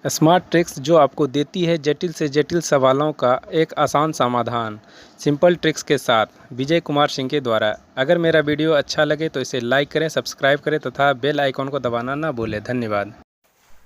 Smart tricks जो आपको देती है जटिल से जटिल सवालों का एक आसान समाधान, सिंपल ट्रिक्स के साथ। विजय कुमार सिंह के द्वारा। अगर मेरा वीडियो अच्छा लगे तो इसे लाइक करें, सब्सक्राइब करें तथा बेल आइकॉन को दबाना ना भूलें। धन्यवाद।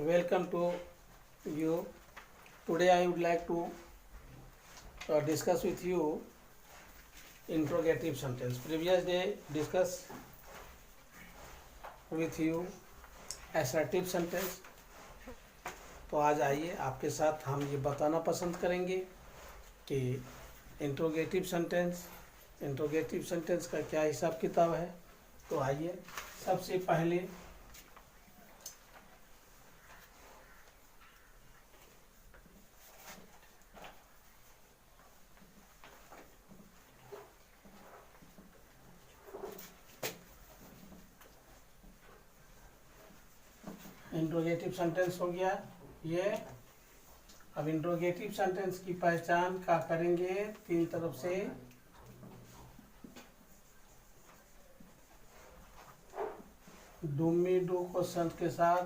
Welcome to you. Today I would like to discuss with you interrogative sentence. Previous day discuss with you assertive sentence. तो आज आइए आपके साथ हम ये बताना पसंद करेंगे कि इंट्रोगेटिव सेंटेंस का क्या हिसाब किताब है। तो आइए सबसे पहले इंट्रोगेटिव सेंटेंस हो गया ये। अब इंट्रोगेटिव सेंटेंस की पहचान क्या करेंगे, तीन तरफ से डू मी डू क्वेश्चन के साथ,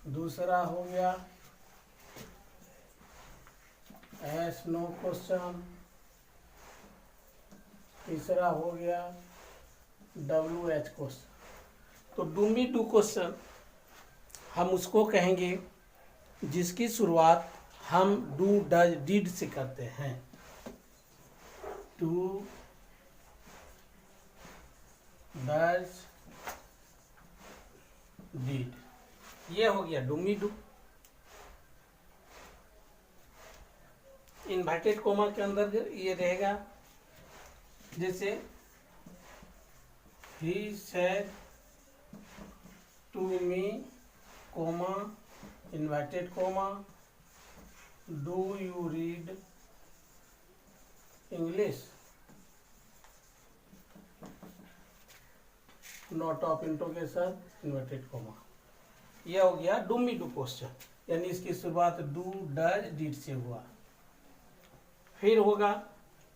दूसरा हो गया एस नो क्वेश्चन, तीसरा हो गया डब्ल्यू एच क्वेश्चन। तो डू मी डू क्वेश्चन हम उसको कहेंगे जिसकी शुरुआत हम डू डज डिड से करते हैं। डू डज डिड, ये हो गया do me do. Inverted comma के अंदर ये रहेगा, जैसे ही said to me comma inverted comma do you read English, not of interrogation inverted comma. यह हो गया डू मी डू क्वेश्चन, यानी इसकी शुरुआत डू डज डिड से हुआ। फिर होगा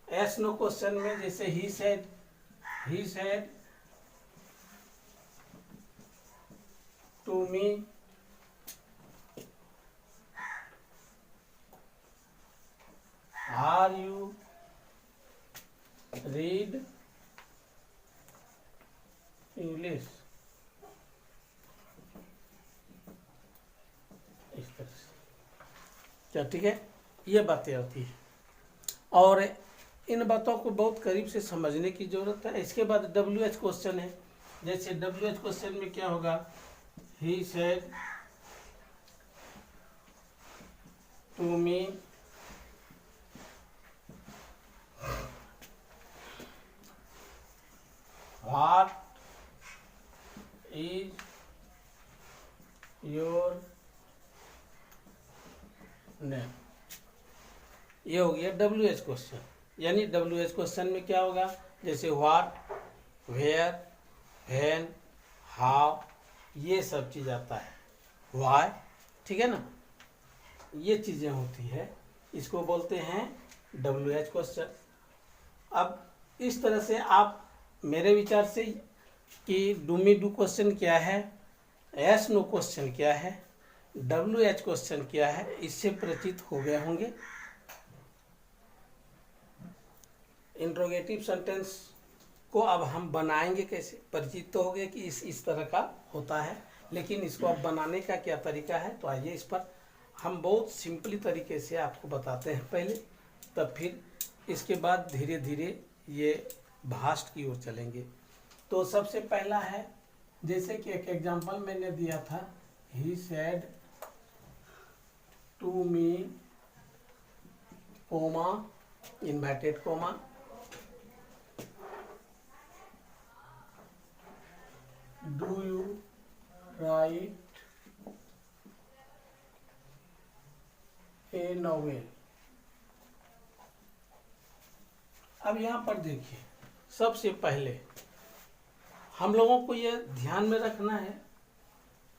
एस नो क्वेश्चन में, जैसे ही said to me are you read English, इस तरह से। क्या ठीक है, ये बातें होती है और इन बातों को बहुत करीब से समझने की जरूरत है। इसके बाद डब्ल्यू एच क्वेश्चन है, जैसे डब्ल्यू एच क्वेश्चन में क्या होगा, he said to me what is your name. ये हो गया डब्ल्यू एच क्वेश्चन। यानी डब्ल्यू एच क्वेश्चन में क्या होगा, जैसे व्हाट, वेयर, व्हेन, हाउ, ये सब चीज आता है। व्हाई, ठीक है ना, ये चीजें होती है, इसको बोलते हैं डब्ल्यू एच क्वेश्चन। अब इस तरह से आप मेरे विचार से कि डू मी डू क्वेश्चन क्या है, एस नो क्वेश्चन क्या है, डब्ल्यू एच क्वेश्चन क्या है, इससे परिचित हो गए होंगे। इंट्रोगेटिव सेंटेंस को अब हम बनाएंगे कैसे, परिचित तो हो गए कि इस तरह का होता है, लेकिन इसको अब बनाने का क्या तरीका है, तो आइए इस पर हम बहुत सिंपली तरीके से आपको बताते हैं पहले, तब फिर इसके बाद धीरे धीरे ये भास्ट की ओर चलेंगे। तो सबसे पहला है, जैसे कि एक एग्जांपल मैंने दिया था, he said to me comma inverted comma do you write a novel. अब यहाँ पर देखिए, सबसे पहले हम लोगों को यह ध्यान में रखना है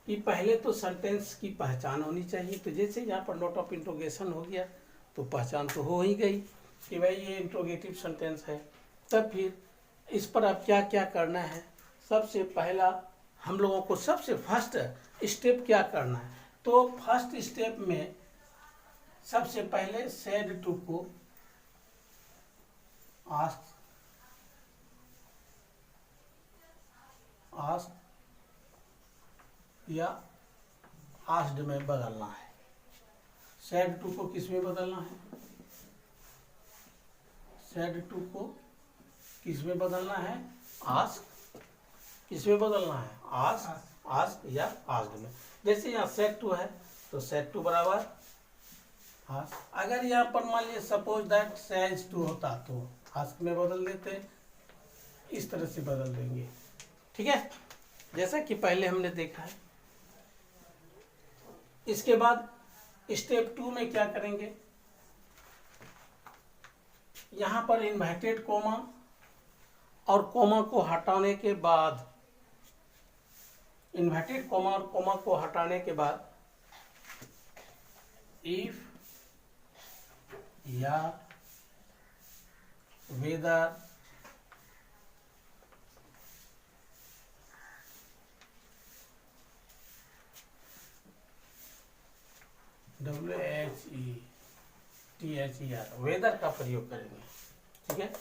कि पहले तो सेंटेंस की पहचान होनी चाहिए। तो जैसे यहाँ पर नोट ऑफ इंट्रोगेशन हो गया तो पहचान तो हो ही गई कि भाई ये इंट्रोगेटिव सेंटेंस है। तब फिर इस पर अब क्या क्या करना है, सबसे पहला हम लोगों को सबसे फर्स्ट स्टेप क्या करना है, तो फर्स्ट स्टेप में सबसे पहले सेड टू को आस्क या आस्क्ड में बदलना है। सेड टू को किस में बदलना है, सेड टू को किस में बदलना है, आस्क, किस में बदलना है, आस्क या आस्क्ड में। जैसे यहाँ सेड टू है तो सेड टू बराबर आस्क। अगर यहाँ पर मान लीजिए सपोज दैट सेज टू होता तो आस्क में बदल देते, इस तरह से बदल देंगे। ठीक है, जैसा कि पहले हमने देखा है। इसके बाद स्टेप 2 में क्या करेंगे, यहां पर इन्वर्टेड कोमा और कोमा को हटाने के बाद, इन्वर्टेड कोमा और कोमा को हटाने के बाद इफ या वेदर WHETHER वेदर का प्रयोग करेंगे। ठीक है,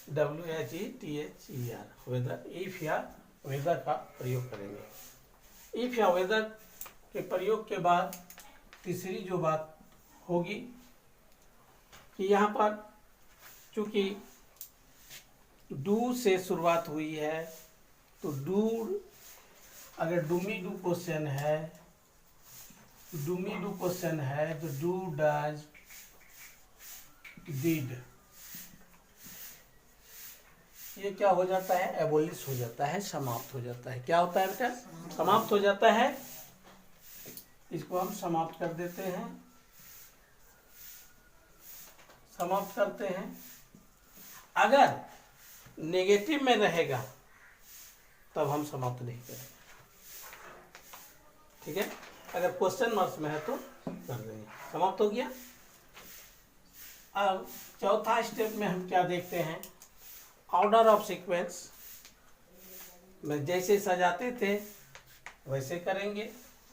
WHETHER वेदर, इफ या वेदर का प्रयोग करेंगे। इफ या वेदर के प्रयोग के बाद तीसरी जो बात होगी कि यहाँ पर चूंकि डू से शुरुआत हुई है तो डू, अगर डूमी डू क्वेश्चन है, डूमी डू क्वेश्चन है तो डू डज डिड, ये क्या हो जाता है, एबोलिश हो जाता है, समाप्त हो जाता है। क्या होता है बेटा, समाप्त हो जाता है। इसको हम समाप्त कर देते हैं, समाप्त करते हैं। अगर नेगेटिव में रहेगा तब हम समाप्त नहीं करेंगे। ठीक है, अगर क्वेश्चन मार्क्स में है तो कर देंगे। समाप्त हो गया। अब चौथा स्टेप में हम क्या देखते हैं, ऑर्डर ऑफ सीक्वेंस में जैसे सजाते थे वैसे करेंगे।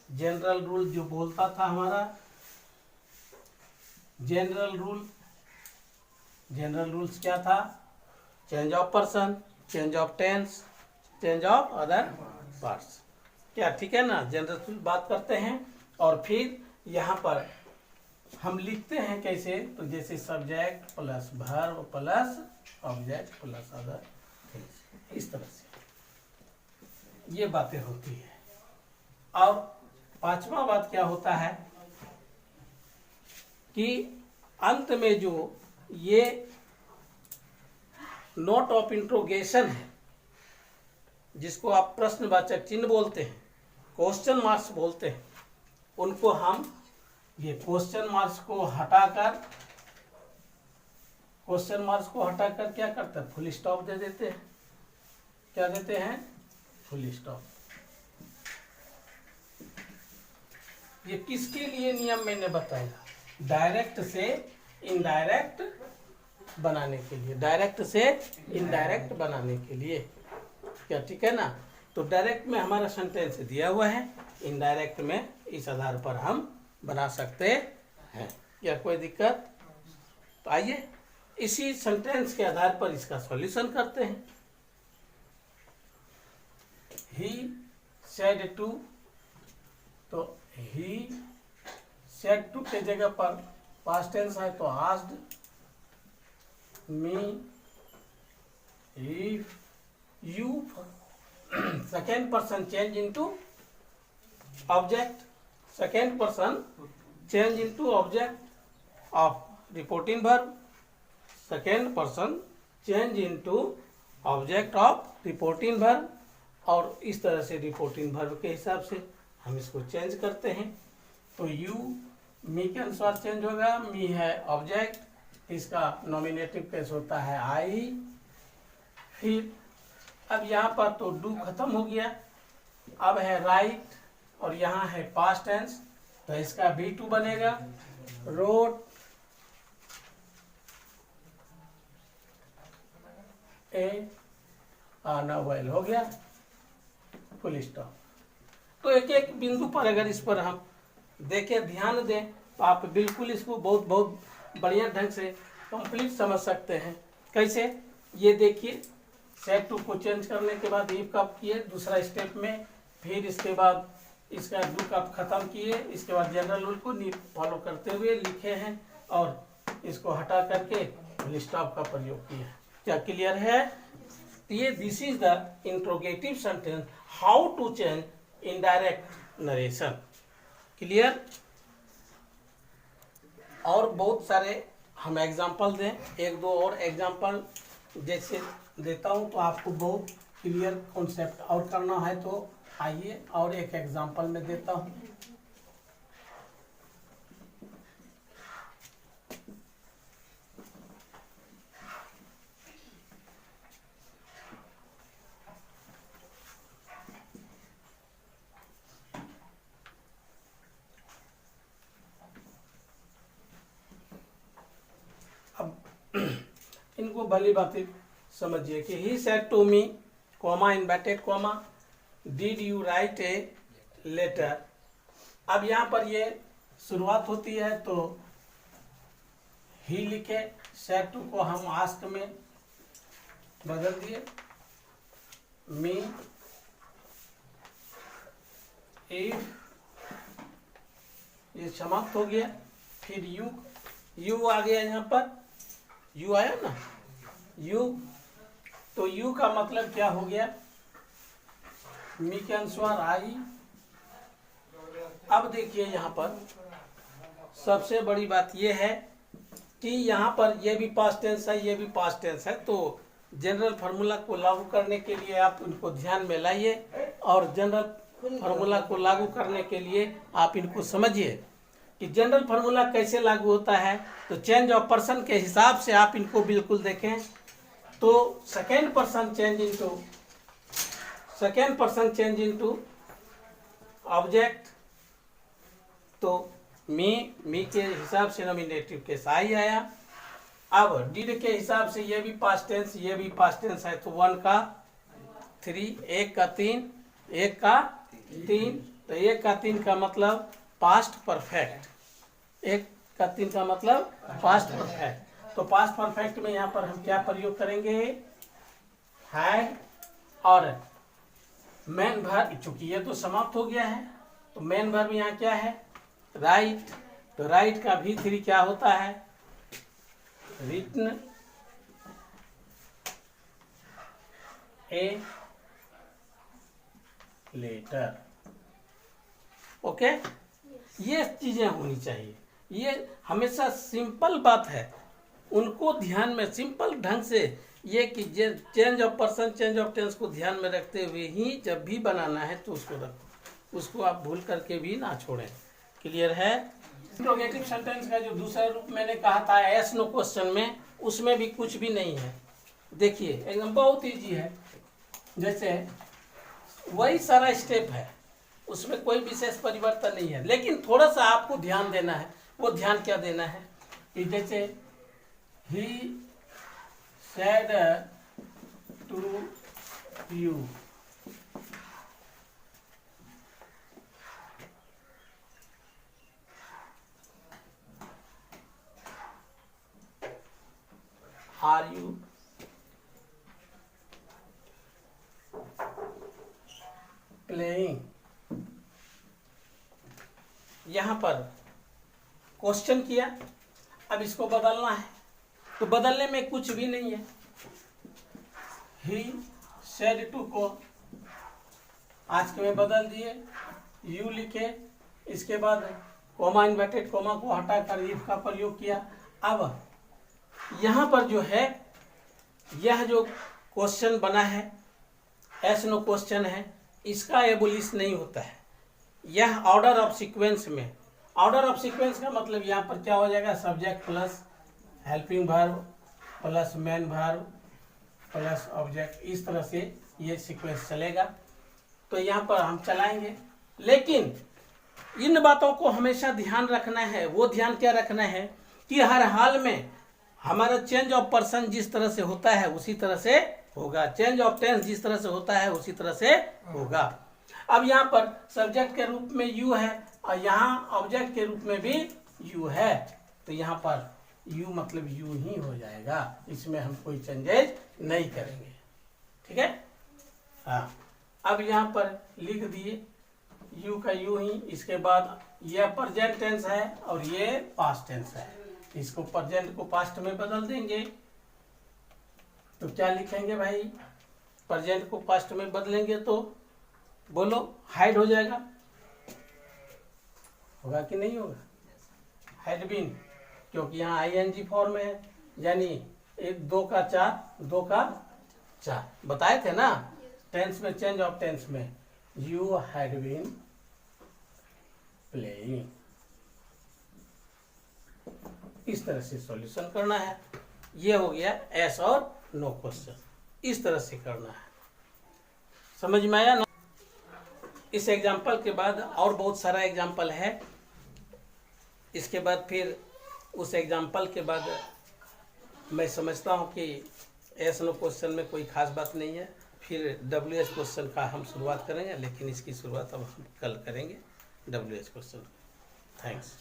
जनरल रूल जो बोलता था हमारा, जनरल रूल्स क्या था, change of person, change of tense, change of other parts. क्या ठीक है ना, जनरल रूल बात करते हैं। और फिर यहाँ पर हम लिखते हैं कैसे, तो जैसे subject plus verb plus object plus other, इस तरह से ये बातें होती है। और पांचवा बात क्या होता है कि अंत में जो ये नोट ऑफ इंट्रोगेशन है, जिसको आप प्रश्नवाचक चिन्ह बोलते हैं, क्वेश्चन मार्क्स बोलते हैं, उनको हम ये क्वेश्चन मार्क्स को हटाकर क्या करते हैं, फुल स्टॉप दे देते हैं। क्या देते हैं, फुल स्टॉप। ये किसके लिए नियम मैंने बताया, डायरेक्ट से इनडायरेक्ट बनाने के लिए, डायरेक्ट से इनडायरेक्ट बनाने के लिए। क्या ठीक है ना, तो डायरेक्ट में हमारा सेंटेंस दिया हुआ है, इनडायरेक्ट में इस आधार पर हम बना सकते हैं। क्या कोई दिक्कत, तो आइए इसी सेंटेंस के आधार पर इसका सॉल्यूशन करते हैं। ही सेड टू, तो ही सेड टू के जगह पर पास्ट टेंस है तो asked me if you, second person change into object, second person change into object of reporting verb, second person change into object of reporting verb. और इस तरह से रिपोर्टिंग वर्ब के हिसाब से हम इसको चेंज करते हैं। तो यू मी के अनुसार चेंज होगा, मी है ऑब्जेक्ट, इसका नॉमिनेटिव केस होता है आई। फिर अब यहाँ पर तो डू खत्म हो गया, अब है राइट और यहाँ है पास्ट टेंस, तो इसका V2 बनेगा, रोड ए नोवेल हो गया। Full stop. तो एक एक बिंदु पर अगर इस पर हम देखें, ध्यान दें, तो आप बिल्कुल इसको बहुत बहुत बढ़िया ढंग से कंप्लीट समझ सकते हैं। कैसे, ये देखिए, सेट टू को चेंज करने के बाद इफ का किए दूसरा स्टेप में, फिर इसके बाद इसका डू का खत्म किए, इसके बाद जनरल रूल को फॉलो करते हुए लिखे हैं और इसको हटा करके फुल स्टॉप का प्रयोग किया। क्या क्लियर है? ये this is the interrogative sentence, how to change indirect narration. Clear? और बहुत सारे हम एग्जाम्पल दें, एक दो और एग्जाम्पल जैसे देता हूं तो आपको बहुत क्लियर कॉन्सेप्ट और करना है तो आइए और एक एग्जाम्पल में देता हूं। इनको भली बातें समझिए कि he said to me, comma inverted comma, did you write a letter. अब यहाँ पर ये शुरुआत होती है तो ही लिखे, सेड टू को हम आस्क में बदल दिए, मी इफ, ये समाप्त हो गया। फिर यू आ गया, यहाँ पर यू आया ना, यू, तो यू का मतलब क्या हो गया, मी के अनुसार आई। अब देखिए यहाँ पर सबसे बड़ी बात यह है कि यहाँ पर ये भी पास्ट टेंस है, ये भी पास्ट टेंस है, तो जनरल फार्मूला को लागू करने के लिए आप इनको ध्यान में लाइए और जनरल फार्मूला को लागू करने के लिए आप इनको समझिए कि जनरल फार्मूला कैसे लागू होता है। तो चेंज ऑफ पर्सन के हिसाब से आप इनको बिल्कुल देखें तो second person change into object, तो मी के हिसाब से नॉमिनेटिव केस आई आया। अब डिड के हिसाब से ये भी पास्ट टेंस, ये भी पास्ट टेंस है, तो 1 का 3, 1 का 3, 1 का 3, तो 1 का 3 का मतलब पास्ट परफेक्ट, 1 का 3 का मतलब पास्ट परफेक्ट। तो पास्ट परफेक्ट में यहाँ पर हम क्या प्रयोग करेंगे, हैड और मेन वर्ब, चूंकि ये तो समाप्त हो गया है तो मेन वर्ब यहाँ क्या है, राइट। तो राइट का भी 3 क्या होता है, रिटन ए लेटर। ओके, ये चीजें होनी चाहिए, ये हमेशा सिंपल बात है, उनको ध्यान में सिंपल ढंग से ये कि change of person, change of tense को ध्यान में रखते हुए ही जब भी बनाना है तो उसको रखो, उसको आप भूल करके भी ना छोड़ें। क्लियर है? इंट्रोगेटिव सेंटेंस का जो दूसरा रूप मैंने कहा था यस नो क्वेश्चन में, उसमें भी कुछ भी नहीं है। देखिए एकदम बहुत इजी है, जैसे वही सारा स्टेप है, उसमें कोई विशेष परिवर्तन नहीं है, लेकिन थोड़ा सा आपको ध्यान देना है। वो ध्यान क्या देना है कि जैसे ही said to you, are you playing. यहां पर क्वेश्चन किया, अब इसको बदलना है, तो बदलने में कुछ भी नहीं है। ही सेड टू को आज के में बदल दिए, यू लिखे, इसके बाद कॉमा इन्वर्टेड कॉमा को हटाकर इफ का प्रयोग किया। अब यहाँ पर जो है यह जो क्वेश्चन बना है एस नो क्वेश्चन है, इसका एबोलिश नहीं होता है, यह ऑर्डर ऑफ सीक्वेंस में। ऑर्डर ऑफ सीक्वेंस का मतलब यहाँ पर क्या हो जाएगा, subject plus helping verb plus main verb plus object, इस तरह से ये सीक्वेंस चलेगा। तो यहाँ पर हम चलाएंगे, लेकिन इन बातों को हमेशा ध्यान रखना है। वो ध्यान क्या रखना है कि हर हाल में हमारा चेंज ऑफ पर्सन जिस तरह से होता है उसी तरह से होगा, चेंज ऑफ टेंस जिस तरह से होता है उसी तरह से होगा। अब यहाँ पर सब्जेक्ट के रूप में यू है और यहाँ ऑब्जेक्ट के रूप में भी यू है, तो यहाँ पर यू मतलब यू ही हो जाएगा, इसमें हम कोई चेंजेज नहीं करेंगे। ठीक है, हाँ। अब यहाँ पर लिख दिए यू का यू ही, इसके बाद ये प्रेजेंट टेंस है और ये पास्ट टेंस है, इसको प्रेजेंट को पास्ट में बदल देंगे। तो क्या लिखेंगे भाई, प्रेजेंट को पास्ट में बदलेंगे तो बोलो हाइड हो जाएगा, होगा कि नहीं होगा, हैड बीन, क्योंकि यहाँ आईएनजी फॉर्म में है, यानी 2 का 4 बताए थे ना टेंस में, चेंज ऑफ टेंस में, यू हैड बीन प्लेइंग। इस तरह से सॉल्यूशन करना है। ये हो गया एस और नो क्वेश्चन, इस तरह से करना है। समझ में आया ना? इस एग्जाम्पल के बाद और बहुत सारा एग्जाम्पल है, इसके बाद फिर उस एग्जाम्पल के बाद मैं समझता हूँ कि एस नो क्वेश्चन में कोई खास बात नहीं है, फिर WH क्वेश्चन का हम शुरुआत करेंगे, लेकिन इसकी शुरुआत अब हम कल करेंगे WH क्वेश्चन। थैंक्स।